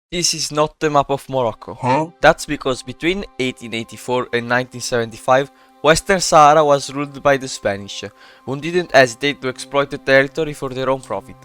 This is not the map of Morocco. Huh? That's because between 1884 and 1975, Western Sahara was ruled by the Spanish, who didn't hesitate to exploit the territory for their own profit.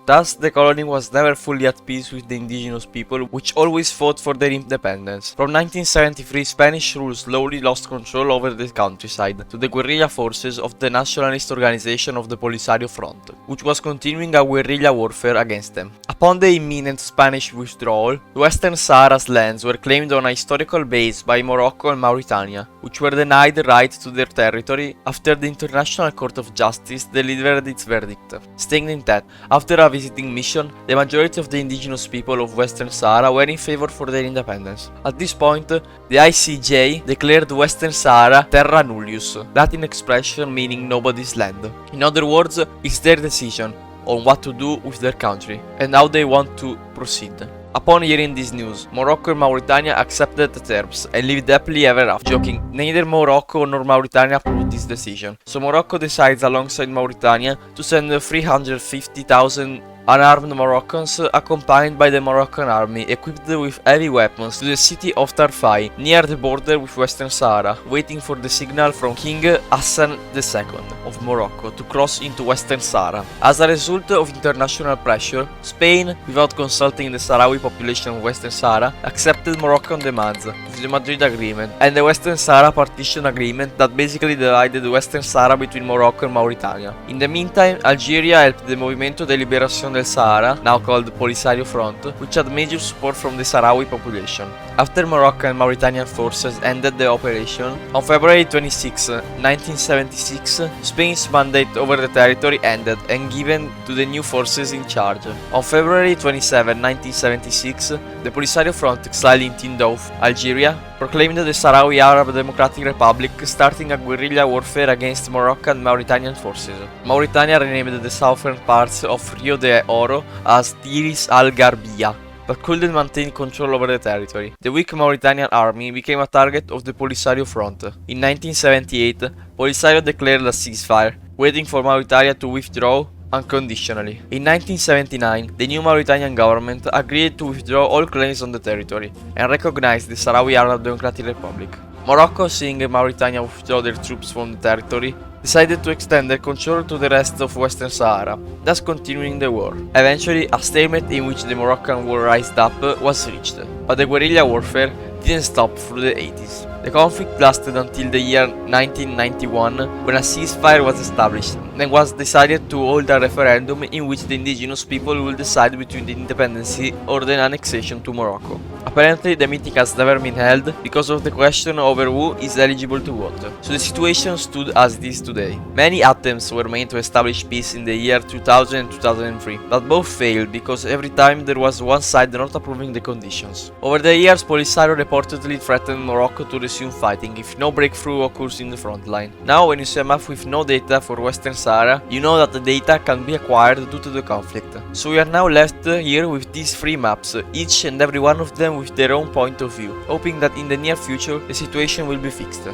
Thus, the colony was never fully at peace with the indigenous people, which always fought for their independence. From 1973, Spanish rule slowly lost control over the countryside to the guerrilla forces of the nationalist organization of the Polisario Front, which was continuing a guerrilla warfare against them. Upon the imminent Spanish withdrawal, Western Sahara's lands were claimed on a historical base by Morocco and Mauritania, which were denied the right to their territory after the International Court of Justice delivered its verdict, stating that, after a visiting mission, the majority of the indigenous people of Western Sahara were in favor for their independence. At this point, the ICJ declared Western Sahara terra nullius, Latin expression meaning nobody's land. In other words, it's their decision on what to do with their country and how they want to proceed. Upon hearing this news, Morocco and Mauritania accepted the terms and lived happily ever after. Joking, neither Morocco nor Mauritania approved this decision, so Morocco decides alongside Mauritania to send 350,000 unarmed Moroccans accompanied by the Moroccan army equipped with heavy weapons to the city of Tarfaya, near the border with Western Sahara, waiting for the signal from King Hassan II of Morocco to cross into Western Sahara. As a result of international pressure, Spain, without consulting the Sahrawi population of Western Sahara, accepted Moroccan demands with the Madrid Agreement and the Western Sahara Partition Agreement that basically divided Western Sahara between Morocco and Mauritania. In the meantime, Algeria helped the Movimiento de Liberación del Sahara, now called Polisario Front, which had major support from the Sahrawi population. After Moroccan and Mauritanian forces ended the operation, on February 26, 1976, Spain's mandate over the territory ended and given to the new forces in charge. On February 27, 1976, the Polisario Front exiled in Tindouf, Algeria, proclaimed the Sahrawi Arab Democratic Republic, starting a guerrilla warfare against Moroccan and Mauritanian forces. Mauritania renamed the southern parts of Rio de Oro as Tiris al-Garbia, but couldn't maintain control over the territory. The weak Mauritanian army became a target of the Polisario Front. In 1978, Polisario declared a ceasefire, waiting for Mauritania to withdraw unconditionally. In 1979, the new Mauritanian government agreed to withdraw all claims on the territory and recognized the Sahrawi Arab Democratic Republic. Morocco, seeing Mauritania withdraw their troops from the territory, decided to extend their control to the rest of Western Sahara, thus continuing the war. Eventually, a stalemate in which the Moroccan war raised up was reached, but the guerrilla warfare didn't stop through the 80s. The conflict lasted until the year 1991, when a ceasefire was established, and was decided to hold a referendum in which the indigenous people will decide between the independence or the annexation to Morocco. Apparently, the meeting has never been held because of the question over who is eligible to vote, so the situation stood as it is today. Many attempts were made to establish peace in the year 2000 and 2003, but both failed because every time there was one side not approving the conditions. Over the years, Polisario reportedly threatened Morocco to resume fighting if no breakthrough occurs in the front line. Now, when you see a map with no data for Western Sahara, you know that the data can be acquired due to the conflict. So we are now left here with these three maps, each and every one of them with their own point of view, hoping that in the near future the situation will be fixed.